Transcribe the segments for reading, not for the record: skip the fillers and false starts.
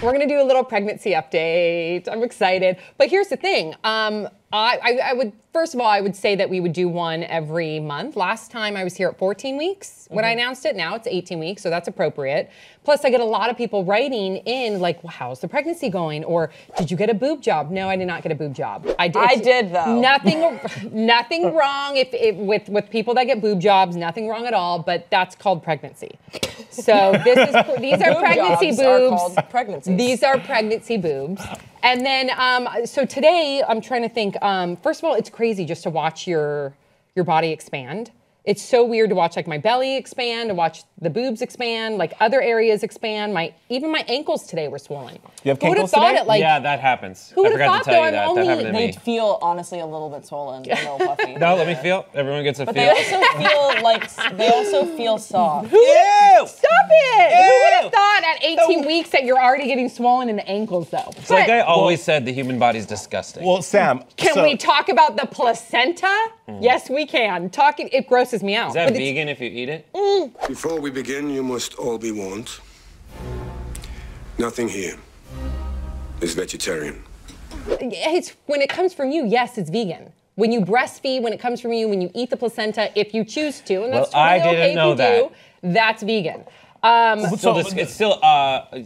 We're gonna do a little pregnancy update. I'm excited. But here's the thing. I would, first of all, I would say that we would do one every month. Last time I was here at 14 weeks when I announced it. Now it's 18 weeks, so that's appropriate. Plus, I get a lot of people writing in like, well, how's the pregnancy going? Or did you get a boob job? No, I did not get a boob job. I did though. Nothing wrong with people that get boob jobs. Nothing wrong at all. But that's called pregnancy. So these are pregnancy boobs. Are called pregnancies. These are pregnancy boobs. And then, so today I'm trying to think, first of all, it's crazy just to watch your body expand. It's so weird to watch like my belly expand, to watch the boobs expand, like other areas expand. Even my ankles today were swollen. You have ankles today? Yeah, that happens. Who I would have forgot thought to tell though? you that. That happened to They me. feel honestly a little bit swollen, a little puffy. No, let me feel. Everyone gets a But feel. they also feel soft. Stop it! Who would have thought at 18 weeks that you're already getting swollen in the ankles though? It's like I always said, the human body's disgusting. Well, Sam, Can we talk about the placenta? Yes, we can. It grosses me out. Is that vegan if you eat it? Before we begin, you must all be warned. Nothing here is vegetarian. It's when it comes from you, yes, it's vegan. When you breastfeed, when it comes from you, when you eat the placenta, if you choose to, and that's I totally didn't okay know if you do, that's vegan. It's still,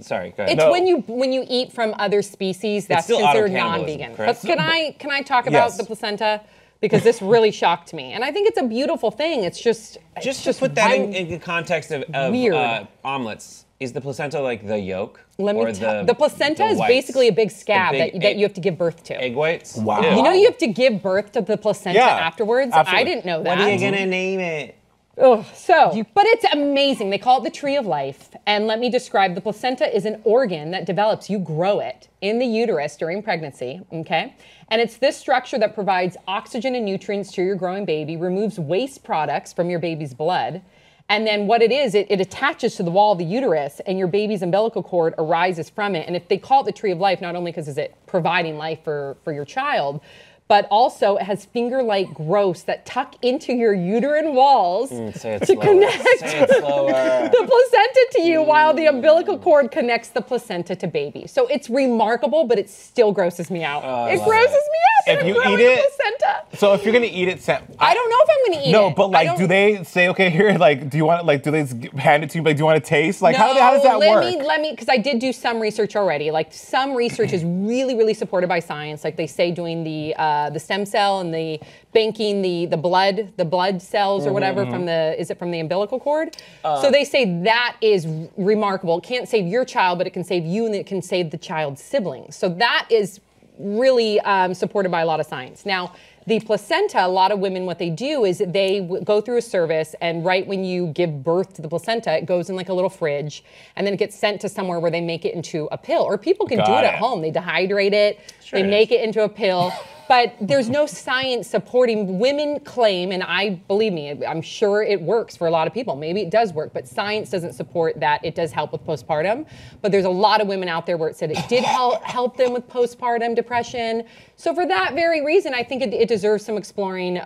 sorry, go ahead. It's when you eat from other species, that's still considered auto-cannibalism, non-vegan. correct? But can I talk about the placenta? Because this really shocked me. And I think it's a beautiful thing. It's just to put that in the context of weird. Omelets, is the placenta like the yolk? The placenta is basically a big scab that you have to give birth to. Egg whites? Wow. You know you have to give birth to the placenta afterwards? Absolutely. I didn't know that. What are you gonna name it? But it's amazing. They call it the tree of life. And let me describe, the placenta is an organ that develops, you grow it in the uterus during pregnancy, okay? And it's this structure that provides oxygen and nutrients to your growing baby, removes waste products from your baby's blood. And then what it is, it attaches to the wall of the uterus and your baby's umbilical cord arises from it. And if they call it the tree of life, not only because it's providing life for your child, but also it has finger-like growths that tuck into your uterine walls to connect the placenta to you while the umbilical cord connects the placenta to baby. So it's remarkable, but it still grosses me out. It grosses me out. If you eat it, placenta. So if you're gonna eat it, Sam, I don't know if I'm gonna eat it. No, but like, do they say, okay, here, like, do you want, like, do they hand it to you? Like, do you want to taste? Like, how does that work? Let me, because I did do some research already. Like, some research is really, really supported by science. Like they say, doing the stem cell and the banking the blood cells or whatever from the umbilical cord. So they say that is remarkable. It can't save your child, but it can save you and it can save the child's siblings. So that is really supported by a lot of science. Now, the placenta, a lot of women, what they do is they go through a service, and right when you give birth to the placenta, it goes in like a little fridge, and then it gets sent to somewhere where they make it into a pill. Or people can do it at home. They dehydrate it, they make it into a pill. But there's no science supporting. Women claim, and believe me, I'm sure it works for a lot of people. Maybe it does work, but science doesn't support that it does help with postpartum. But there's a lot of women out there where it said it did help them with postpartum depression. So for that very reason, I think it deserves some exploring.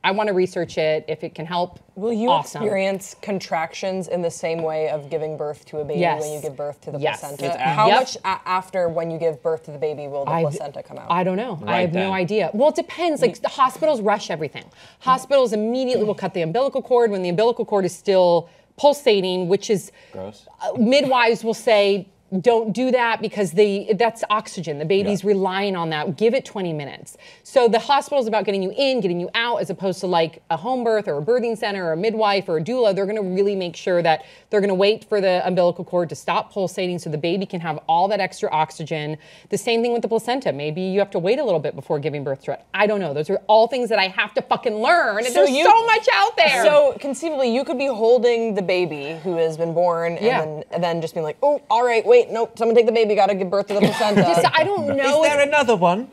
I want to research it if it can help. Will you experience contractions in the same way of giving birth to a baby when you give birth to the placenta? How much after when you give birth to the baby will the placenta come out? I don't know. I have no idea. Well, it depends. Like the hospitals rush everything. Hospitals immediately will cut the umbilical cord when the umbilical cord is still pulsating, which is gross. Midwives will say, don't do that because that's oxygen. The baby's relying on that. Give it 20 minutes. So the hospital is about getting you in, getting you out, as opposed to like a home birth or a birthing center or a midwife or a doula. They're going to really make sure that they're going to wait for the umbilical cord to stop pulsating so the baby can have all that extra oxygen. The same thing with the placenta. Maybe you have to wait a little bit before giving birth to it. I don't know. Those are all things that I have to fucking learn. And there's so much out there. So conceivably, you could be holding the baby who has been born and then just being like, oh, all right, wait, nope, someone take the baby, gotta give birth to the placenta. I don't know. Is there another one?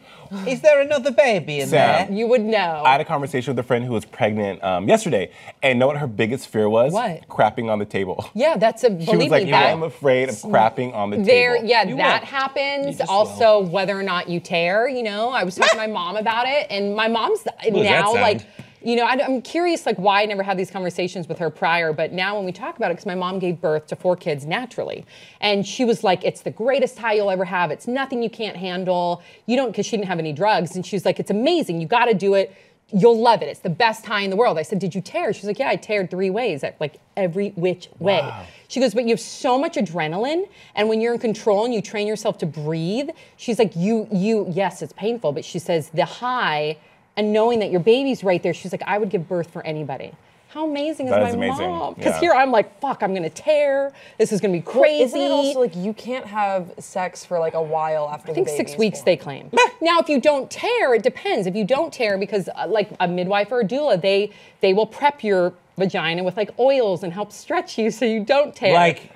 Is there another baby in there? You would know. I had a conversation with a friend who was pregnant yesterday, and know what her biggest fear was? What? Crapping on the table. Yeah, that's a, She was like, I'm afraid of crapping on the table. Yeah, that happens. Also, whether or not you tear, I was talking to my mom about it, and my mom's now like, you know, I'm curious, like, why I never had these conversations with her prior, but now when we talk about it, because my mom gave birth to 4 kids naturally, and she was like, it's the greatest high you'll ever have. It's nothing you can't handle. You don't, because she didn't have any drugs, and she was like, it's amazing. You got to do it. You'll love it. It's the best high in the world. I said, did you tear? She was like, yeah, I teared 3 ways, like every which way. Wow. She goes, but you have so much adrenaline, and when you're in control and you train yourself to breathe, she's like, yes, it's painful, but she says the high, and knowing that your baby's right there, she's like, I would give birth for anybody. How amazing is my mom? Because here I'm like, fuck, I'm gonna tear. This is gonna be crazy. Well, isn't it also like you can't have sex for like a while after the baby's I think 6 weeks they claim. Now, if you don't tear, it depends. If you don't tear, because like a midwife or a doula, they will prep your vagina with like oils and help stretch you so you don't tear. Like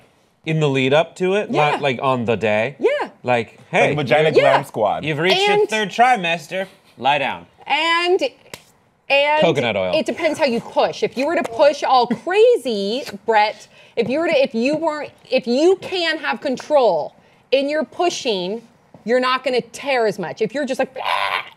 in the lead up to it, not like on the day. Yeah. Like, hey, like vagina glam squad. You've reached your 3rd trimester. Lie down. And coconut oil. It depends how you push. If you were to push all crazy, Brett, if you can have control in your pushing, you're not going to tear as much. If you're just like,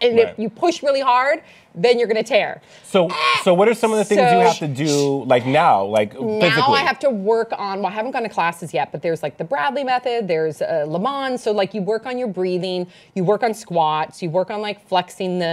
and if you push really hard, then you're going to tear. So what are some of the things you have to do, like now, like physically? Now I have to work on, well, I haven't gone to classes yet, but there's like the Bradley method, there's Le Mans. So like you work on your breathing, you work on squats, you work on like flexing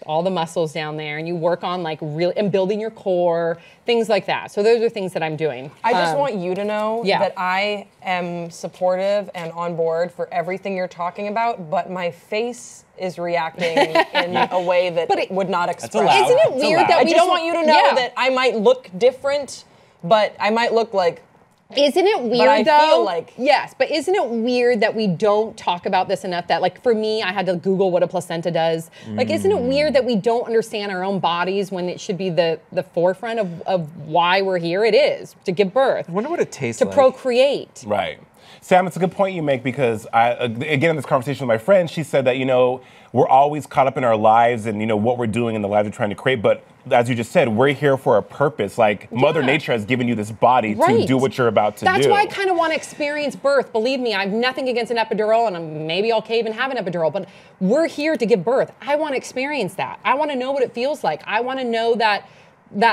all the muscles down there, and you work on like and building your core, things like that. So those are things that I'm doing. I just want you to know that I am supportive and on board for everything you're talking about, but my face is reacting in a way that it would not express. Isn't it weird that we I just want you to know that I might look different, but I might look like. Isn't it weird, but I though? Feel like yes, but isn't it weird that we don't talk about this enough? That, like, for me, I had to Google what a placenta does. Like, isn't it weird that we don't understand our own bodies when it should be the forefront of why we're here? It is to give birth. I wonder what it tastes like. To procreate. Right. Sam, it's a good point you make, because again, in this conversation with my friend, she said that, you know, we're always caught up in our lives and, you know, what we're doing and the lives we're trying to create. But as you just said, we're here for a purpose. Like, Mother Nature has given you this body to do what you're about to do. That's why I kind of want to experience birth. Believe me, I have nothing against an epidural, and maybe I'll cave and have an epidural, but we're here to give birth. I want to experience that. I want to know what it feels like. I want to know that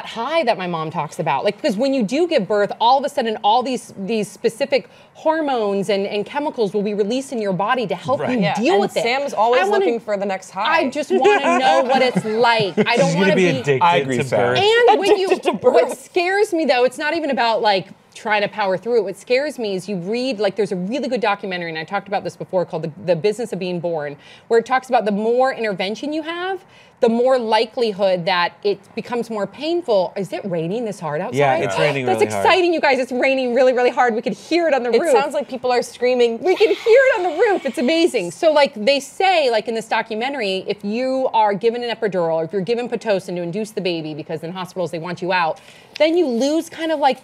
high that my mom talks about. Like, because when you do give birth, all of a sudden all these specific hormones and chemicals will be released in your body to help you deal with it. Sam's always looking for the next high. I just want to know what it's like. I don't want to be addicted to birth. And what scares me, though, it's not even about like trying to power through it. What scares me is you read, like, there's a really good documentary, and I talked about this before, called The Business of Being Born, where it talks about the more intervention you have, the more likelihood that it becomes more painful. Is it raining this hard outside? Yeah, it's raining really hard. That's exciting, you guys. It's raining really, really hard. We could hear it on the roof. It sounds like people are screaming. We can hear it on the roof. It's amazing. So, like, they say, like in this documentary, if you are given an epidural, or if you're given Pitocin to induce the baby, because in hospitals they want you out, then you lose kind of like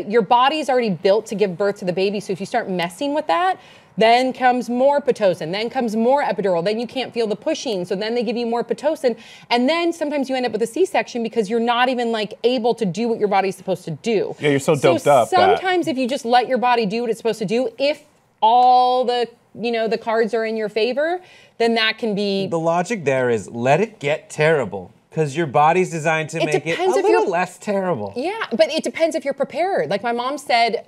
your body's already built to give birth to the baby. So if you start messing with that, then comes more Pitocin, then comes more epidural, then you can't feel the pushing, so then they give you more Pitocin, and then sometimes you end up with a C-section because you're not even like able to do what your body's supposed to do. Yeah, you're so doped up. Sometimes if you just let your body do what it's supposed to do, if all the cards are in your favor, then that can be... The logic there is let it get terrible. Because your body's designed to make it a little less terrible. Yeah, but it depends if you're prepared. Like my mom said,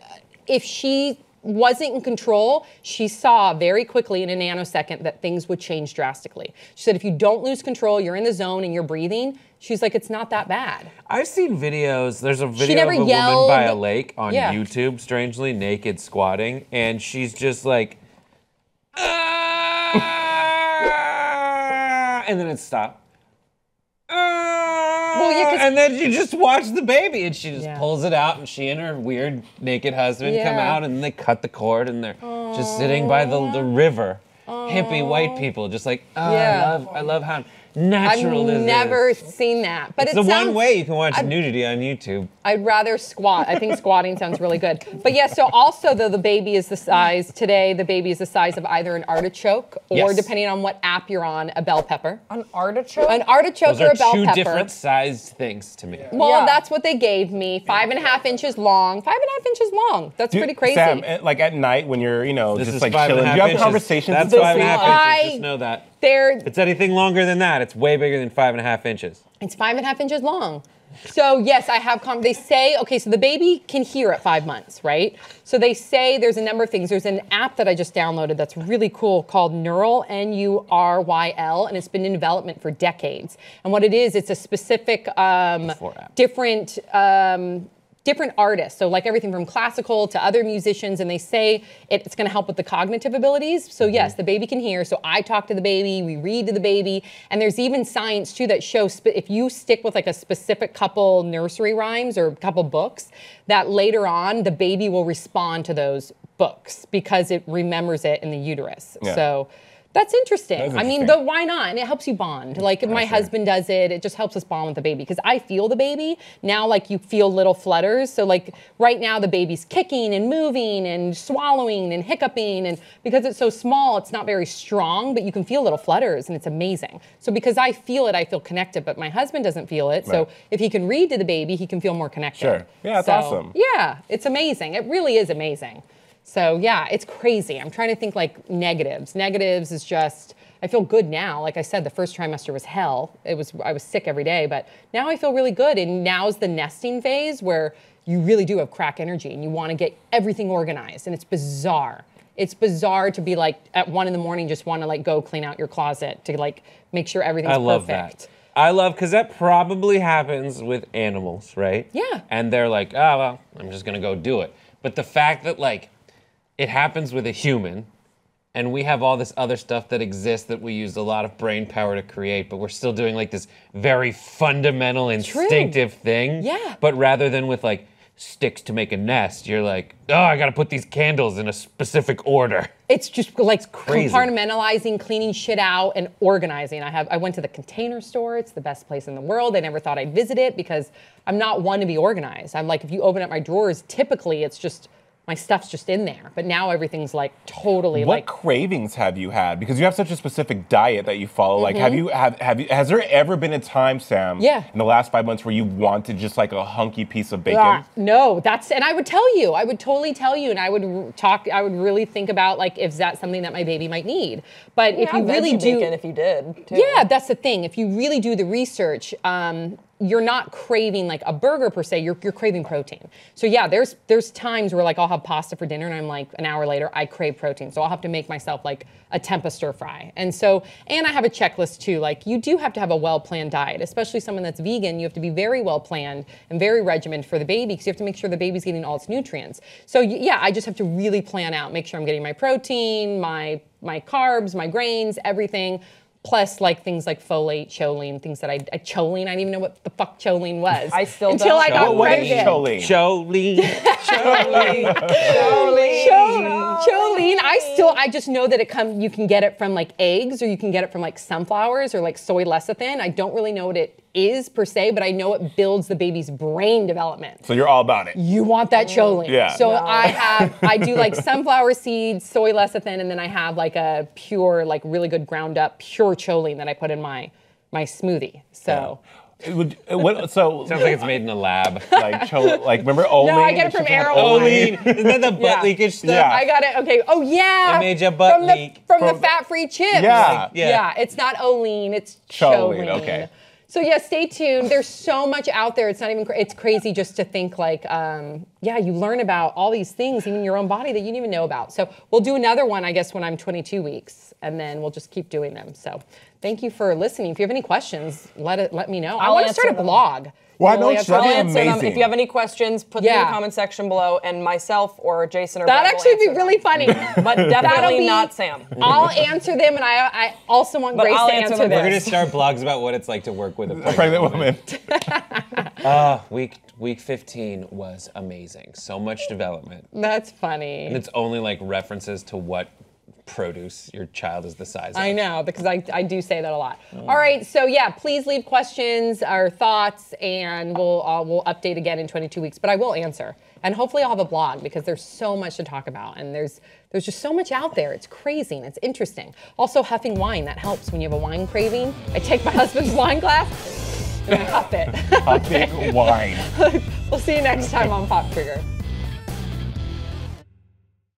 if she wasn't in control, she saw very quickly in a nanosecond that things would change drastically. She said if you don't lose control, you're in the zone and you're breathing, she's like, it's not that bad. I've seen videos. There's a video of a woman by a lake on YouTube, strangely, naked squatting, and she's just like, and then it stopped. And then you just watch the baby, and she just pulls it out, and she and her weird naked husband come out, and they cut the cord, and they're just sitting by the river. Hippie white people, just like, I love how natural this is. I've never seen that. But it's the one way you can watch nudity on YouTube. I'd rather squat. I think squatting sounds really good. But yeah, so also though the baby is the size of either an artichoke or, depending on what app you're on, a bell pepper. An artichoke? An artichoke or a bell pepper. Those are two different sized things to me. Well, that's what they gave me. 5.5 inches long. 5.5 inches long. That's pretty crazy. Sam, like at night when you're, just like chilling, do you have conversations. That's 5.5 inches. Just know that. If it's anything longer than that, it's way bigger than 5.5 inches. It's 5.5 inches long. So yes, I have, they say, okay, so the baby can hear at 5 months, right? So they say there's a number of things. There's an app that I just downloaded that's really cool called Neural, N-U-R-Y-L, and it's been in development for decades. And what it is, it's a specific, different artists, so like everything from classical to other musicians, and they say it's going to help with the cognitive abilities. So yes, the baby can hear. So I talk to the baby, we read to the baby, and there's even science too that shows if you stick with like a specific couple nursery rhymes or couple books, that later on the baby will respond to those books because it remembers it in the uterus. Yeah. So that's interesting. That is I mean, interesting. why not? And it helps you bond. Like if my husband does it, it just helps us bond with the baby because I feel the baby. Now like you feel little flutters. So like right now the baby's kicking and moving and swallowing and hiccuping, and because it's so small, it's not very strong, but you can feel little flutters and it's amazing. So because I feel it, I feel connected, but my husband doesn't feel it. So if he can read to the baby, he can feel more connected. Sure. Yeah, that's awesome. Yeah, it's amazing. It really is amazing. So yeah, it's crazy. I'm trying to think like negatives. Negatives is just, I feel good now. Like I said, the first trimester was hell. I was sick every day, but now I feel really good. And now's the nesting phase where you really do have crack energy and you want to get everything organized. And it's bizarre. It's bizarre to be like at 1 a.m, just want to like go clean out your closet to like make sure everything's perfect. I love that. I love, because that probably happens with animals, right? Yeah. And they're like, oh, well, I'm just going to go do it. But the fact that like, it happens with a human, and we have all this other stuff that exists that we use a lot of brain power to create, but we're still doing like this very fundamental, instinctive thing. Yeah. But rather than with like sticks to make a nest, you're like, oh, I gotta put these candles in a specific order. It's just like crazy. Compartmentalizing, cleaning shit out, and organizing. I went to the Container Store. It's the best place in the world. I never thought I'd visit it because I'm not one to be organized. I'm like, if you open up my drawers, typically it's just, my stuff's just in there, but now everything's like totally What cravings have you had? Because you have such a specific diet that you follow. Like, has there ever been a time, Sam, in the last 5 months where you wanted just like a hunky piece of bacon? No, and I would tell you, I would totally tell you, and I would really think about like, if that's something that my baby might need. But if you really do, bacon if you did, too. Yeah, that's the thing. If you really do the research, you're not craving like a burger per se, you're craving protein. So yeah, there's times where like I'll have pasta for dinner and I'm like an hour later, I crave protein. So I'll have to make myself like a tempeh stir fry. And I have a checklist too. Like you do have to have a well-planned diet, especially someone that's vegan. You have to be very well-planned and very regimented for the baby because you have to make sure the baby's getting all its nutrients. So yeah, I just have to really plan out, make sure I'm getting my protein, my carbs, my grains, everything. Plus, like things like folate, choline, things that choline. I didn't even know what the fuck choline was. I still until don't. I got What pregnant. is choline? Choline. I just know that you can get it from like eggs, or you can get it from like sunflowers or like soy lecithin. I don't really know what it is per se, but I know it builds the baby's brain development. So you're all about it. You want that choline. Yeah. So I do like sunflower seeds, soy lecithin, and then I have like a pure, like really good ground up pure choline that I put in my smoothie. So. So Sounds like it's made in a lab. like remember Olean? No, I get it from Arrow. Olean. Isn't that the butt leakage stuff? Yeah. I got it. Okay. Oh yeah. It made your butt leak. From the fat-free chips. Yeah. Yeah. It's not Olean. It's choline. Okay. So yeah, stay tuned. There's so much out there. It's not even. It's crazy just to think like, you learn about all these things, even your own body that you didn't even know about. So we'll do another one, I guess, when I'm 22 weeks, and then we'll just keep doing them. So thank you for listening. If you have any questions, let me know. I want to start a blog. Well, I know I'll that'd be answer them. amazing. If you have any questions, put them in the comment section below, and myself or Jason or That'd Brett will actually be answer really them. funny. But definitely not Sam. I'll answer them, and I also want Grace I'll to answer answer them. them. We're gonna start blogs about what it's like to work with a pregnant woman. Week 15 was amazing. So much development. That's funny. And it's only like references to what produce your child is the size of. I know, because I do say that a lot. All right, so yeah, please leave questions or thoughts, and we'll update again in 22 weeks. But I will answer, and hopefully I'll have a blog because there's so much to talk about, and there's just so much out there. It's crazy and it's interesting. Also, huffing wine, that helps when you have a wine craving. I take my husband's wine glass and I huff it. Huffing wine. We'll see you next time on Pop Trigger.